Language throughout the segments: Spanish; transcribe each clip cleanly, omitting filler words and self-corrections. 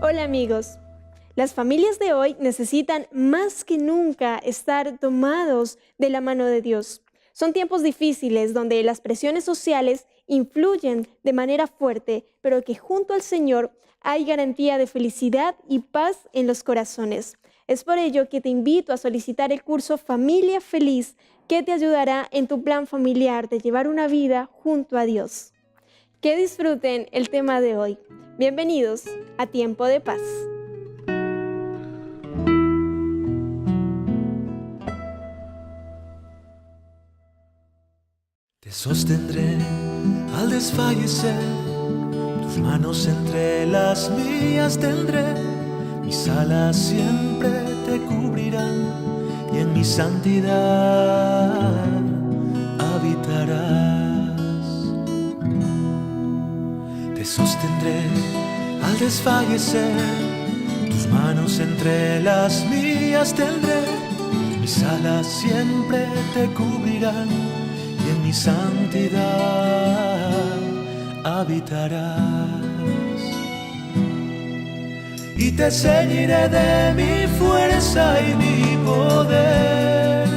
Hola amigos, las familias de hoy necesitan más que nunca estar tomados de la mano de Dios. Son tiempos difíciles donde las presiones sociales influyen de manera fuerte, pero que junto al Señor hay garantía de felicidad y paz en los corazones. Es por ello que te invito a solicitar el curso Familia Feliz, que te ayudará en tu plan familiar de llevar una vida junto a Dios. Que disfruten el tema de hoy. Bienvenidos a Tiempo de Paz. Te sostendré al desfallecer, tus manos entre las mías tendré, mis alas siempre te cubrirán y en mi santidad habitarás. Te sostendré al desfallecer, tus manos entre las mías tendré, mis alas siempre te cubrirán y en mi santidad habitarás. Y te ceñiré de mi fuerza y mi poder,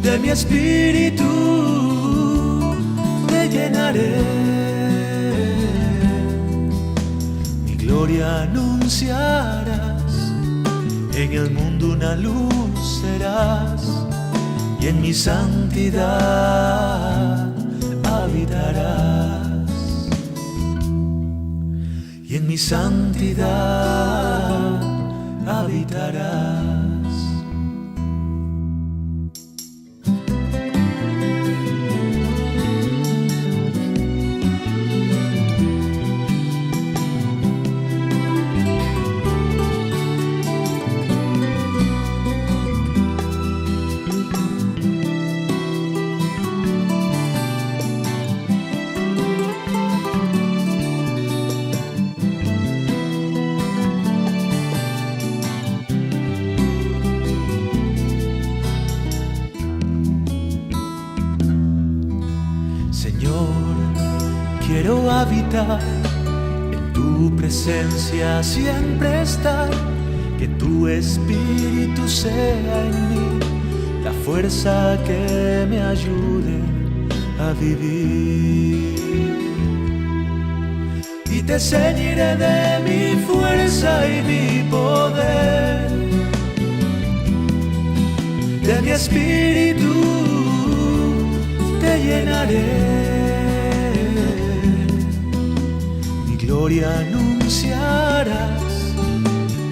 de mi espíritu te llenaré, mi gloria anunciarás, en el mundo una luz serás, y en mi santidad habitarás, y en mi santidad habitarás. Quiero habitar en tu presencia, siempre estar, que tu espíritu sea en mí, la fuerza que me ayude a vivir. Y te ceñiré de mi fuerza y mi poder, de mi espíritu te llenaré, gloria anunciarás,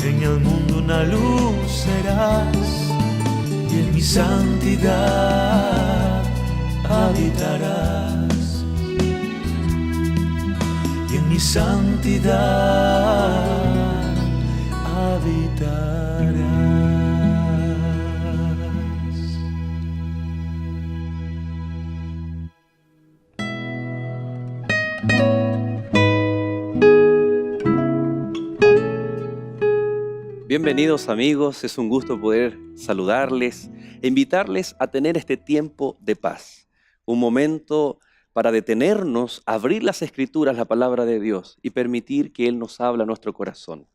en el mundo una luz serás, y en mi santidad habitarás, y en mi santidad habitarás. Bienvenidos amigos, es un gusto poder saludarles e invitarles a tener este tiempo de paz. Un momento para detenernos, abrir las Escrituras, la palabra de Dios y permitir que Él nos hable a nuestro corazón.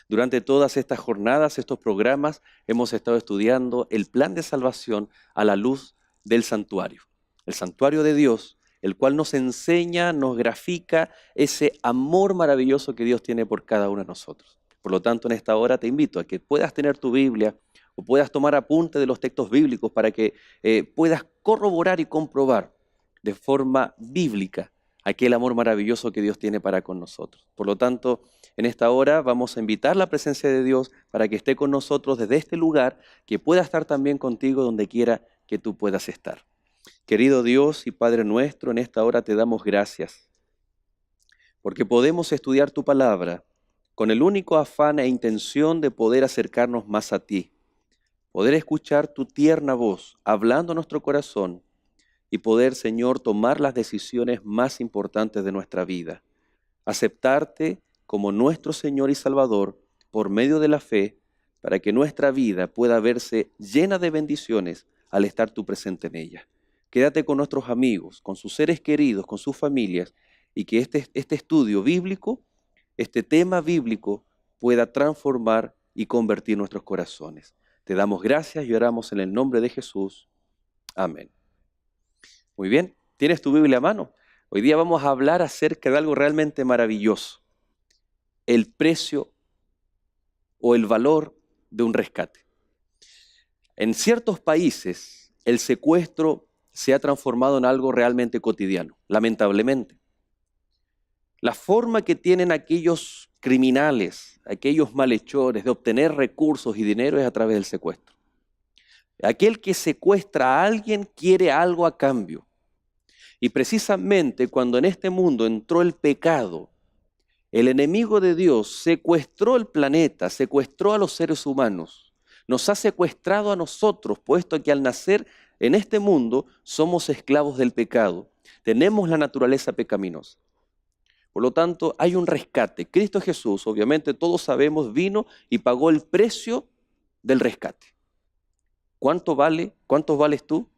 Durante todas estas jornadas, estos programas, hemos estado estudiando el plan de salvación a la luz del santuario. El santuario de Dios, el cual nos enseña, nos grafica ese amor maravilloso que Dios tiene por cada uno de nosotros. Por lo tanto, en esta hora te invito a que puedas tener tu Biblia o puedas tomar apunte de los textos bíblicos para que puedas corroborar y comprobar de forma bíblica aquel amor maravilloso que Dios tiene para con nosotros. Por lo tanto, en esta hora vamos a invitar la presencia de Dios para que esté con nosotros desde este lugar, que pueda estar también contigo donde quiera que tú puedas estar. Querido Dios y Padre nuestro, en esta hora te damos gracias porque podemos estudiar tu palabra con el único afán e intención de poder acercarnos más a ti, poder escuchar tu tierna voz hablando a nuestro corazón y poder, Señor, tomar las decisiones más importantes de nuestra vida. Aceptarte como nuestro Señor y Salvador por medio de la fe, para que nuestra vida pueda verse llena de bendiciones al estar tú presente en ella. Quédate con nuestros amigos, con sus seres queridos, con sus familias, y que este estudio bíblico este tema bíblico pueda transformar y convertir nuestros corazones. Te damos gracias y oramos en el nombre de Jesús. Amén. Muy bien, ¿tienes tu Biblia a mano? Hoy día vamos a hablar acerca de algo realmente maravilloso: el precio o el valor de un rescate. En ciertos países, el secuestro se ha transformado en algo realmente cotidiano, lamentablemente. La forma que tienen aquellos criminales, aquellos malhechores de obtener recursos y dinero es a través del secuestro. Aquel que secuestra a alguien quiere algo a cambio. Y precisamente cuando en este mundo entró el pecado, el enemigo de Dios secuestró el planeta, secuestró a los seres humanos, nos ha secuestrado a nosotros, puesto que al nacer en este mundo somos esclavos del pecado, tenemos la naturaleza pecaminosa. Por lo tanto, hay un rescate. Cristo Jesús, obviamente todos sabemos, vino y pagó el precio del rescate. ¿Cuánto vale? ¿Cuánto vales tú?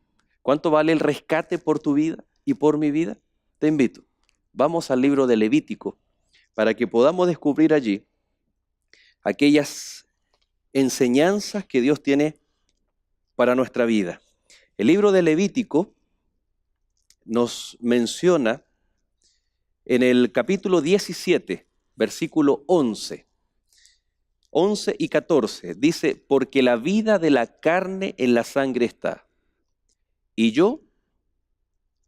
¿Cuánto vale el rescate por tu vida y por mi vida? Te invito. Vamos al libro de Levítico para que podamos descubrir allí aquellas enseñanzas que Dios tiene para nuestra vida. El libro de Levítico nos menciona en el capítulo 17, versículo 11 y 14, dice: porque la vida de la carne en la sangre está, y yo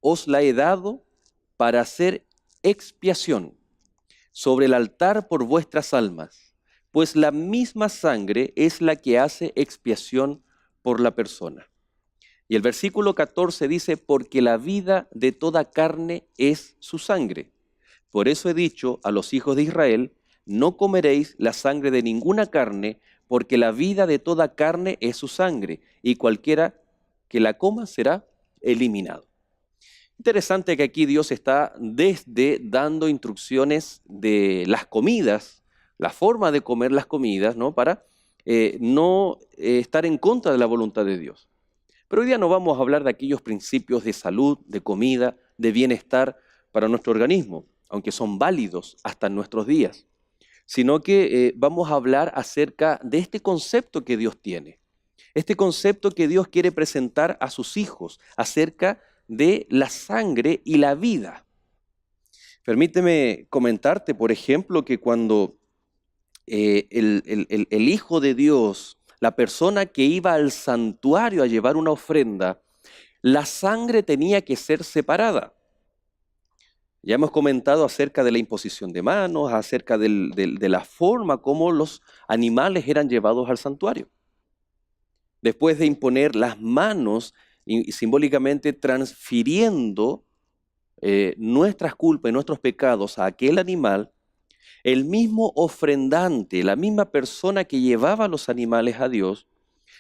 os la he dado para hacer expiación sobre el altar por vuestras almas, pues la misma sangre es la que hace expiación por la persona. Y el versículo 14 dice: porque la vida de toda carne es su sangre. Por eso he dicho a los hijos de Israel: no comeréis la sangre de ninguna carne, porque la vida de toda carne es su sangre, y cualquiera que la coma será eliminado. Interesante que aquí Dios está desde dando instrucciones de las comidas, la forma de comer las comidas, ¿no? Para no estar en contra de la voluntad de Dios. Pero hoy día no vamos a hablar de aquellos principios de salud, de comida, de bienestar para nuestro organismo, aunque son válidos hasta en nuestros días, sino que vamos a hablar acerca de este concepto que Dios tiene, este concepto que Dios quiere presentar a sus hijos acerca de la sangre y la vida. Permíteme comentarte, por ejemplo, que cuando el Hijo de Dios, la persona que iba al santuario a llevar una ofrenda, la sangre tenía que ser separada. Ya hemos comentado acerca de la imposición de manos, acerca de la forma como los animales eran llevados al santuario. Después de imponer las manos y simbólicamente transfiriendo nuestras culpas y nuestros pecados a aquel animal, el mismo ofrendante, la misma persona que llevaba los animales a Dios,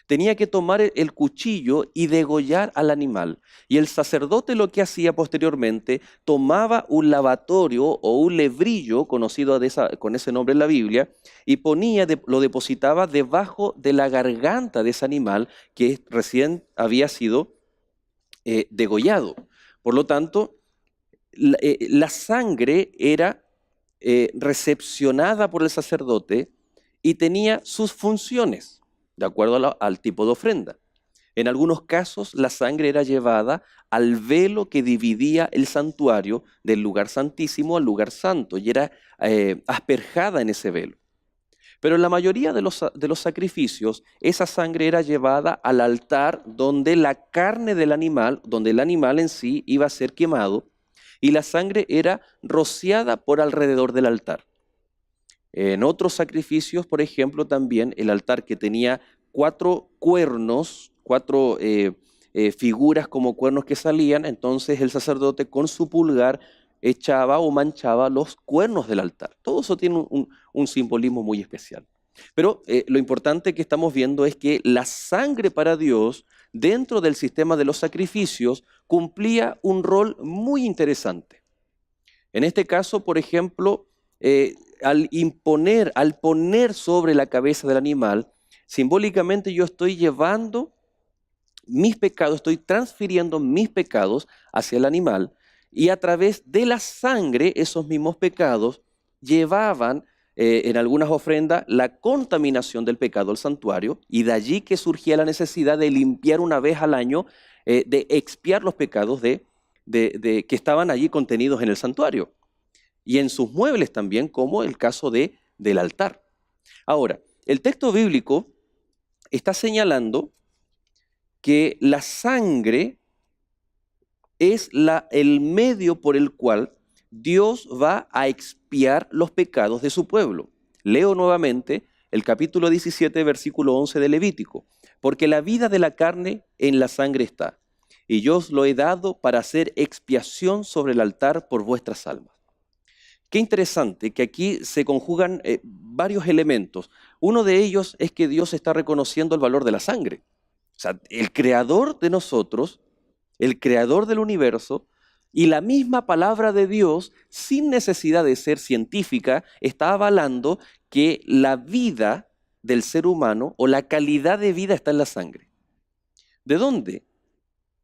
tenía que tomar el cuchillo y degollar al animal. Y el sacerdote lo que hacía posteriormente, tomaba un lavatorio o un lebrillo, conocido con ese nombre en la Biblia, y lo depositaba debajo de la garganta de ese animal que recién había sido degollado. Por lo tanto, la sangre era recepcionada por el sacerdote y tenía sus funciones, de acuerdo al tipo de ofrenda. En algunos casos, la sangre era llevada al velo que dividía el santuario del lugar santísimo al lugar santo y era asperjada en ese velo. Pero en la mayoría de los sacrificios, esa sangre era llevada al altar donde la carne del animal, donde el animal en sí iba a ser quemado, y la sangre era rociada por alrededor del altar. En otros sacrificios, por ejemplo, también el altar que tenía 4 cuernos, 4 figuras como cuernos que salían, entonces el sacerdote con su pulgar echaba o manchaba los cuernos del altar. Todo eso tiene un simbolismo muy especial. Pero lo importante que estamos viendo es que la sangre para Dios, dentro del sistema de los sacrificios, cumplía un rol muy interesante. En este caso, por ejemplo, al poner sobre la cabeza del animal, simbólicamente yo estoy llevando mis pecados, estoy transfiriendo mis pecados hacia el animal, y a través de la sangre esos mismos pecados llevaban en algunas ofrendas la contaminación del pecado al santuario, y de allí que surgía la necesidad de limpiar una vez al año, de expiar los pecados que estaban allí contenidos en el santuario, y en sus muebles también, como el caso del altar. Ahora, el texto bíblico está señalando que la sangre es el medio por el cual Dios va a expiar los pecados de su pueblo. Leo nuevamente el capítulo 17, versículo 11 de Levítico. Porque la vida de la carne en la sangre está, y yo os lo he dado para hacer expiación sobre el altar por vuestras almas. Qué interesante que aquí se conjugan varios elementos. Uno de ellos es que Dios está reconociendo el valor de la sangre. O sea, el creador de nosotros, el creador del universo, y la misma palabra de Dios, sin necesidad de ser científica, está avalando que la vida del ser humano o la calidad de vida está en la sangre. ¿De dónde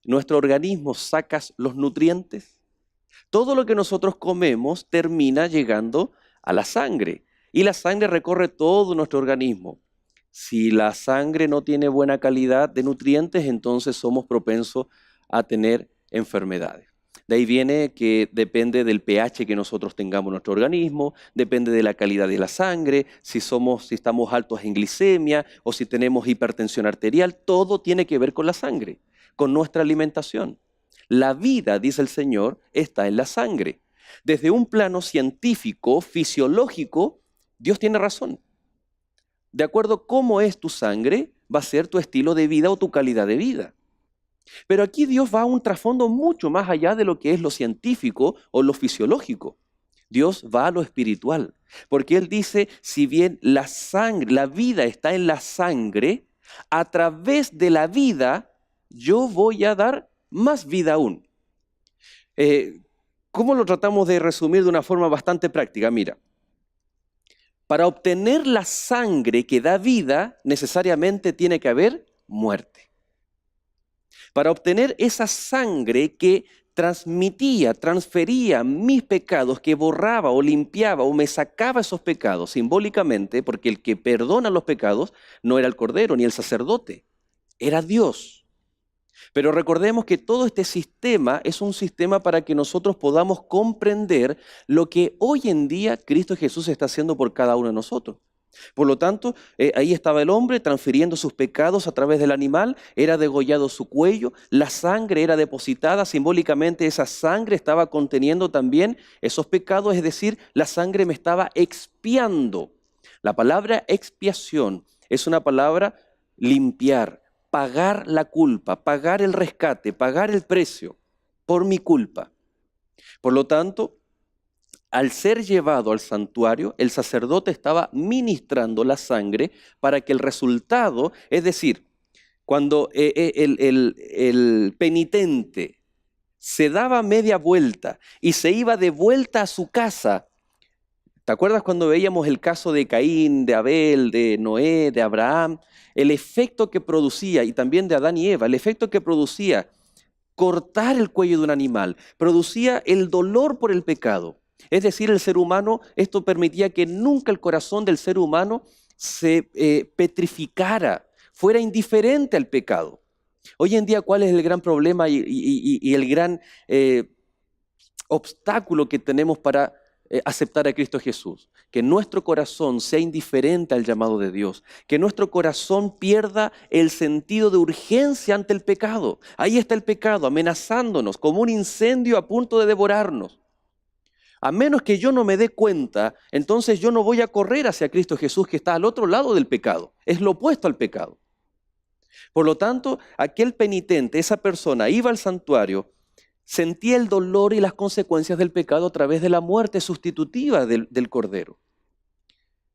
nuestro organismo saca los nutrientes? Todo lo que nosotros comemos termina llegando a la sangre, y la sangre recorre todo nuestro organismo. Si la sangre no tiene buena calidad de nutrientes, entonces somos propensos a tener enfermedades. De ahí viene que depende del pH que nosotros tengamos en nuestro organismo, depende de la calidad de la sangre, si estamos altos en glicemia o si tenemos hipertensión arterial, todo tiene que ver con la sangre, con nuestra alimentación. La vida, dice el Señor, está en la sangre. Desde un plano científico, fisiológico, Dios tiene razón. De acuerdo a cómo es tu sangre, va a ser tu estilo de vida o tu calidad de vida. Pero aquí Dios va a un trasfondo mucho más allá de lo que es lo científico o lo fisiológico. Dios va a lo espiritual, porque Él dice, si bien la sangre, la vida está en la sangre, a través de la vida yo voy a dar más vida aún. ¿Cómo lo tratamos de resumir de una forma bastante práctica? Mira, para obtener la sangre que da vida, necesariamente tiene que haber muerte. Para obtener esa sangre que transfería mis pecados, que borraba o limpiaba o me sacaba esos pecados simbólicamente, porque el que perdona los pecados no era el cordero ni el sacerdote, era Dios. Pero recordemos que todo este sistema es un sistema para que nosotros podamos comprender lo que hoy en día Cristo Jesús está haciendo por cada uno de nosotros. Por lo tanto, ahí estaba el hombre transfiriendo sus pecados a través del animal, era degollado su cuello, la sangre era depositada, simbólicamente esa sangre estaba conteniendo también esos pecados, es decir, la sangre me estaba expiando. La palabra expiación es una palabra limpiar, pagar la culpa, pagar el rescate, pagar el precio por mi culpa. Por lo tanto, al ser llevado al santuario, el sacerdote estaba ministrando la sangre para que el resultado, es decir, cuando el penitente se daba media vuelta y se iba de vuelta a su casa, ¿te acuerdas cuando veíamos el caso de Caín, de Abel, de Noé, de Abraham? El efecto que producía, y también de Adán y Eva, el efecto que producía cortar el cuello de un animal, producía el dolor por el pecado. Es decir, el ser humano, esto permitía que nunca el corazón del ser humano se petrificara, fuera indiferente al pecado. Hoy en día, ¿cuál es el gran problema y el gran obstáculo que tenemos para aceptar a Cristo Jesús? Que nuestro corazón sea indiferente al llamado de Dios, que nuestro corazón pierda el sentido de urgencia ante el pecado. Ahí está el pecado amenazándonos como un incendio a punto de devorarnos. A menos que yo no me dé cuenta, entonces yo no voy a correr hacia Cristo Jesús, que está al otro lado del pecado. Es lo opuesto al pecado. Por lo tanto, aquel penitente, esa persona, iba al santuario, sentía el dolor y las consecuencias del pecado a través de la muerte sustitutiva del cordero.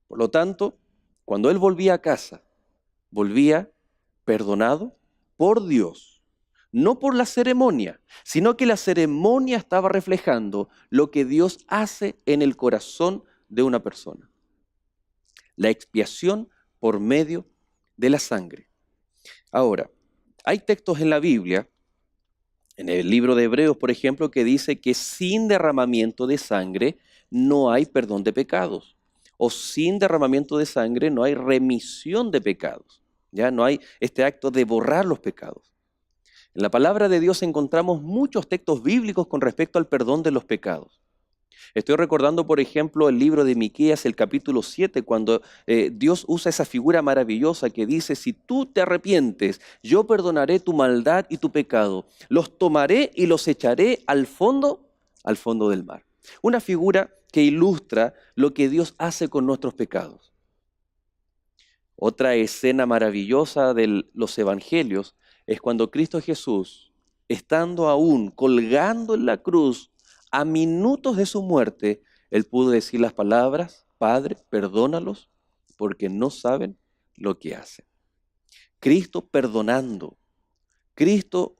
Por lo tanto, cuando él volvía a casa, volvía perdonado por Dios. No por la ceremonia, sino que la ceremonia estaba reflejando lo que Dios hace en el corazón de una persona. La expiación por medio de la sangre. Ahora, hay textos en la Biblia En el libro de Hebreos, por ejemplo, que dice que sin derramamiento de sangre no hay perdón de pecados. O sin derramamiento de sangre no hay remisión de pecados. Ya no hay este acto de borrar los pecados. En la palabra de Dios encontramos muchos textos bíblicos con respecto al perdón de los pecados. Estoy recordando, por ejemplo, el libro de Miqueas, el capítulo 7, cuando Dios usa esa figura maravillosa que dice: si tú te arrepientes, yo perdonaré tu maldad y tu pecado. Los tomaré y los echaré al fondo del mar. Una figura que ilustra lo que Dios hace con nuestros pecados. Otra escena maravillosa de los evangelios es cuando Cristo Jesús, estando aún colgando en la cruz, a minutos de su muerte, Él pudo decir las palabras: Padre, perdónalos porque no saben lo que hacen. Cristo perdonando, Cristo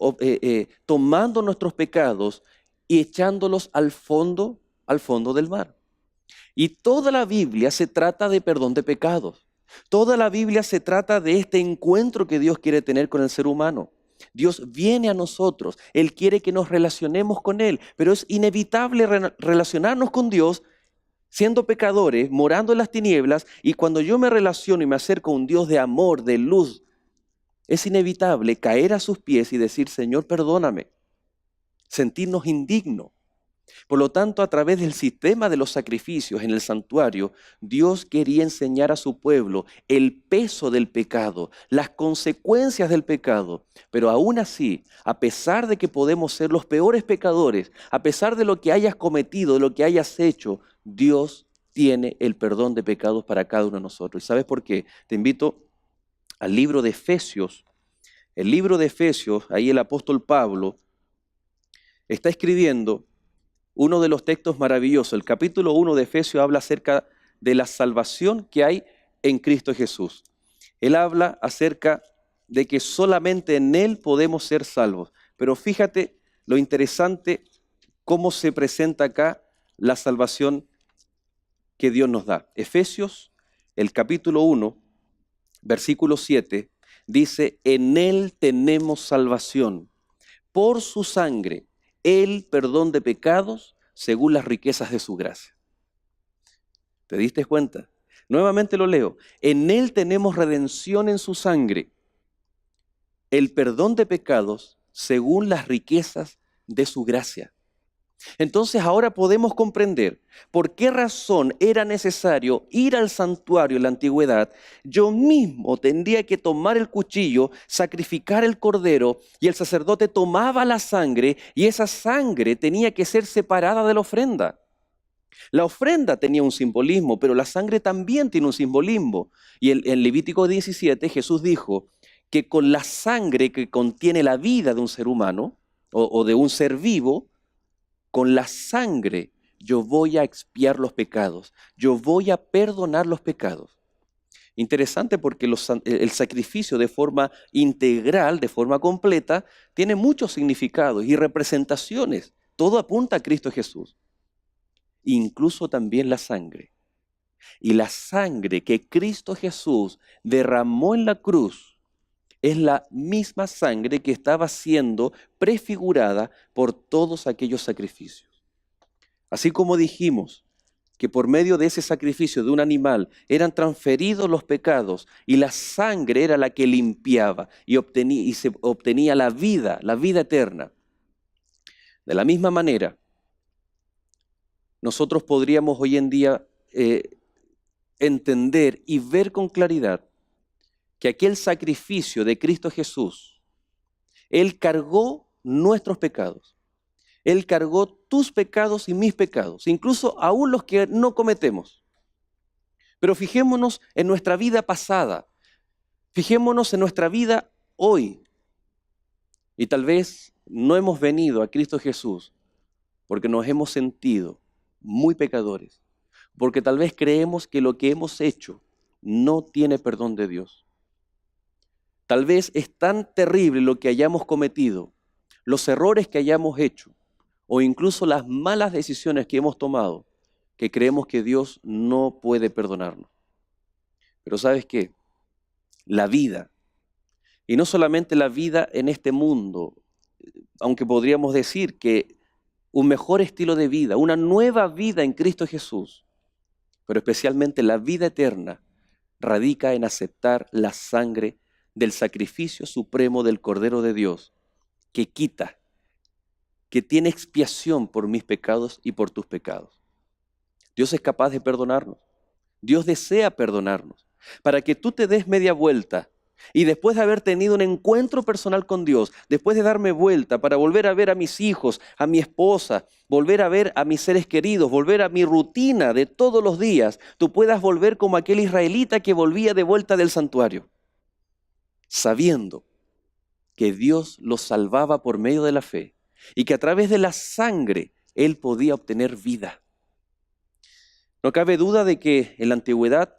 tomando nuestros pecados y echándolos al fondo del mar. Y toda la Biblia se trata de perdón de pecados. Toda la Biblia se trata de este encuentro que Dios quiere tener con el ser humano. Dios viene a nosotros, Él quiere que nos relacionemos con Él, pero es inevitable relacionarnos con Dios siendo pecadores, morando en las tinieblas, y cuando yo me relaciono y me acerco a un Dios de amor, de luz, es inevitable caer a sus pies y decir: Señor, perdóname, sentirnos indignos. Por lo tanto, a través del sistema de los sacrificios en el santuario, Dios quería enseñar a su pueblo el peso del pecado, las consecuencias del pecado. Pero aún así, a pesar de que podemos ser los peores pecadores, a pesar de lo que hayas cometido, de lo que hayas hecho, Dios tiene el perdón de pecados para cada uno de nosotros. ¿Y sabes por qué? Te invito al libro de Efesios. El libro de Efesios, ahí el apóstol Pablo está escribiendo uno de los textos maravillosos. El capítulo 1 de Efesios habla acerca de la salvación que hay en Cristo Jesús. Él habla acerca de que solamente en Él podemos ser salvos. Pero fíjate lo interesante cómo se presenta acá la salvación que Dios nos da. Efesios, el capítulo 1, versículo 7, dice: en Él tenemos salvación, por su sangre, el perdón de pecados según las riquezas de su gracia. ¿Te diste cuenta? Nuevamente lo leo. En Él tenemos redención en su sangre, el perdón de pecados según las riquezas de su gracia. Entonces ahora podemos comprender por qué razón era necesario ir al santuario en la antigüedad. Yo mismo tendría que tomar el cuchillo, sacrificar el cordero, y el sacerdote tomaba la sangre, y esa sangre tenía que ser separada de la ofrenda. La ofrenda tenía un simbolismo, pero la sangre también tiene un simbolismo. Y en Levítico 17 Jesús dijo que con la sangre que contiene la vida de un ser humano o de un ser vivo, con la sangre yo voy a expiar los pecados, yo voy a perdonar los pecados. Interesante porque el sacrificio de forma integral, de forma completa, tiene muchos significados y representaciones. Todo apunta a Cristo Jesús, incluso también la sangre. Y la sangre que Cristo Jesús derramó en la cruz es la misma sangre que estaba siendo prefigurada por todos aquellos sacrificios. Así como dijimos que por medio de ese sacrificio de un animal eran transferidos los pecados y la sangre era la que limpiaba y se obtenía la vida eterna. De la misma manera, nosotros podríamos hoy en día entender y ver con claridad que aquel sacrificio de Cristo Jesús, Él cargó nuestros pecados. Él cargó tus pecados y mis pecados, incluso aún los que no cometemos. Pero fijémonos en nuestra vida pasada, fijémonos en nuestra vida hoy. Y tal vez no hemos venido a Cristo Jesús porque nos hemos sentido muy pecadores, porque tal vez creemos que lo que hemos hecho no tiene perdón de Dios. Tal vez es tan terrible lo que hayamos cometido, los errores que hayamos hecho, o incluso las malas decisiones que hemos tomado, que creemos que Dios no puede perdonarnos. Pero ¿sabes qué? La vida, y no solamente la vida en este mundo, aunque podríamos decir que un mejor estilo de vida, una nueva vida en Cristo Jesús, pero especialmente la vida eterna, radica en aceptar la sangre del sacrificio supremo del Cordero de Dios, que quita, que tiene expiación por mis pecados y por tus pecados. Dios es capaz de perdonarnos. Dios desea perdonarnos para que tú te des media vuelta y después de haber tenido un encuentro personal con Dios, después de darme vuelta para volver a ver a mis hijos, a mi esposa, volver a ver a mis seres queridos, volver a mi rutina de todos los días, tú puedas volver como aquel israelita que volvía de vuelta del santuario, sabiendo que Dios los salvaba por medio de la fe y que a través de la sangre Él podía obtener vida. No cabe duda de que en la antigüedad,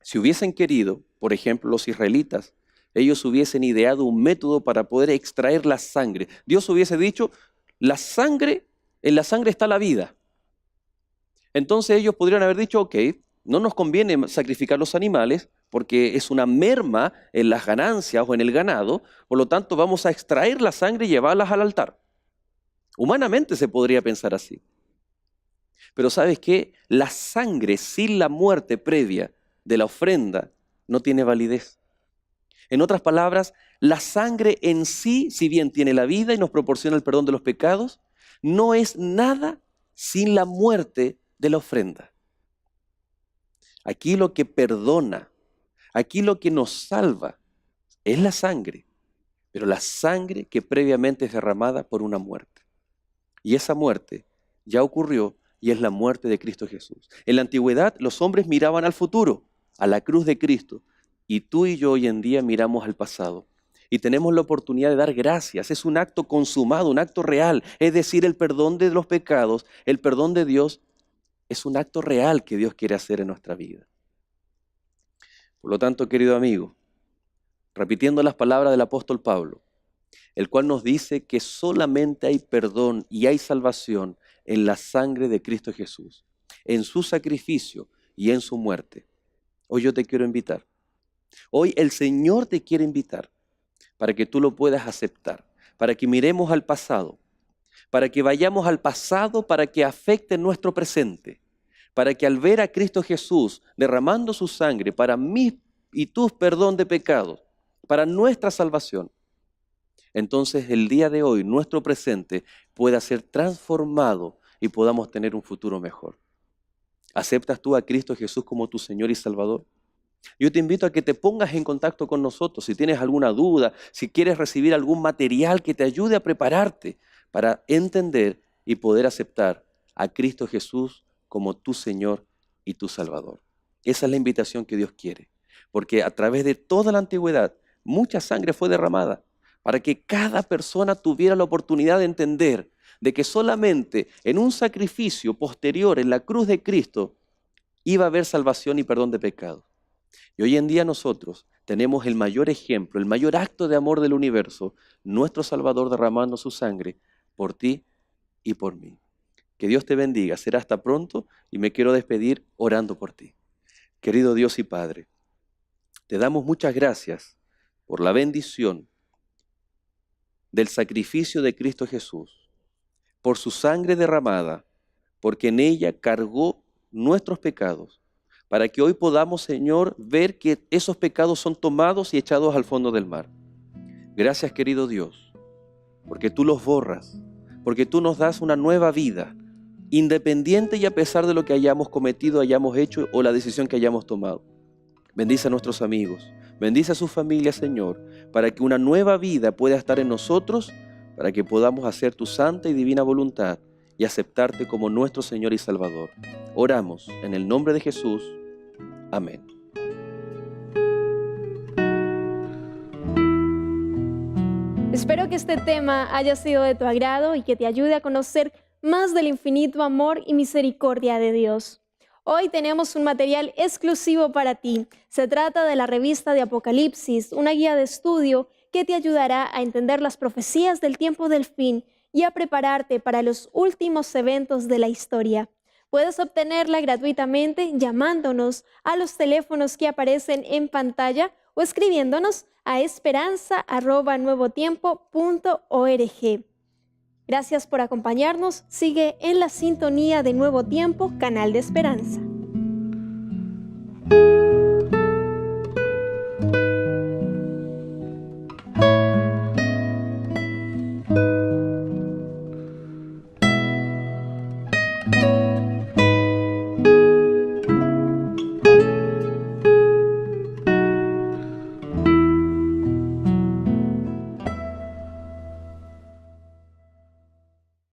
si hubiesen querido, por ejemplo, los israelitas, ellos hubiesen ideado un método para poder extraer la sangre. Dios hubiese dicho, en la sangre está la vida. Entonces ellos podrían haber dicho, ok, no nos conviene sacrificar los animales porque es una merma en las ganancias o en el ganado, por lo tanto vamos a extraer la sangre y llevarlas al altar. Humanamente se podría pensar así. Pero ¿sabes qué? La sangre sin la muerte previa de la ofrenda no tiene validez. En otras palabras, la sangre en sí, si bien tiene la vida y nos proporciona el perdón de los pecados, no es nada sin la muerte de la ofrenda. Aquí lo que perdona, aquí lo que nos salva es la sangre, pero la sangre que previamente es derramada por una muerte. Y esa muerte ya ocurrió y es la muerte de Cristo Jesús. En la antigüedad los hombres miraban al futuro, a la cruz de Cristo, y tú y yo hoy en día miramos al pasado. Y tenemos la oportunidad de dar gracias. Es un acto consumado, un acto real. Es decir, el perdón de los pecados, el perdón de Dios, es un acto real que Dios quiere hacer en nuestra vida. Por lo tanto, querido amigo, repitiendo las palabras del apóstol Pablo, el cual nos dice que solamente hay perdón y hay salvación en la sangre de Cristo Jesús, en su sacrificio y en su muerte. Hoy yo te quiero invitar. Hoy el Señor te quiere invitar para que tú lo puedas aceptar, para que miremos al pasado, para que vayamos al pasado, para que afecte nuestro presente, para que al ver a Cristo Jesús derramando su sangre para mí y tu perdón de pecados, para nuestra salvación, entonces el día de hoy nuestro presente pueda ser transformado y podamos tener un futuro mejor. ¿Aceptas tú a Cristo Jesús como tu Señor y Salvador? Yo te invito a que te pongas en contacto con nosotros. Si tienes alguna duda, si quieres recibir algún material que te ayude a prepararte para entender y poder aceptar a Cristo Jesús como tu Señor y tu Salvador. Esa es la invitación que Dios quiere, porque a través de toda la antigüedad mucha sangre fue derramada para que cada persona tuviera la oportunidad de entender de que solamente en un sacrificio posterior en la cruz de Cristo iba a haber salvación y perdón de pecados. Y hoy en día nosotros tenemos el mayor ejemplo, el mayor acto de amor del universo, nuestro Salvador derramando su sangre por ti y por mí. Que Dios te bendiga, será hasta pronto y me quiero despedir orando por ti. Querido Dios y Padre, te damos muchas gracias por la bendición del sacrificio de Cristo Jesús, por su sangre derramada, porque en ella cargó nuestros pecados, para que hoy podamos, Señor, ver que esos pecados son tomados y echados al fondo del mar. Gracias, querido Dios, porque tú los borras, porque tú nos das una nueva vida, independiente y a pesar de lo que hayamos cometido, hayamos hecho o la decisión que hayamos tomado. Bendice a nuestros amigos, bendice a sus familias, Señor, para que una nueva vida pueda estar en nosotros, para que podamos hacer tu santa y divina voluntad y aceptarte como nuestro Señor y Salvador. Oramos en el nombre de Jesús. Amén. Espero que este tema haya sido de tu agrado y que te ayude a conocer más del infinito amor y misericordia de Dios. Hoy tenemos un material exclusivo para ti. Se trata de la revista de Apocalipsis, una guía de estudio que te ayudará a entender las profecías del tiempo del fin y a prepararte para los últimos eventos de la historia. Puedes obtenerla gratuitamente llamándonos a los teléfonos que aparecen en pantalla o escribiéndonos a esperanza@nuevotiempo.org. Gracias por acompañarnos. Sigue en la sintonía de Nuevo Tiempo, canal de esperanza.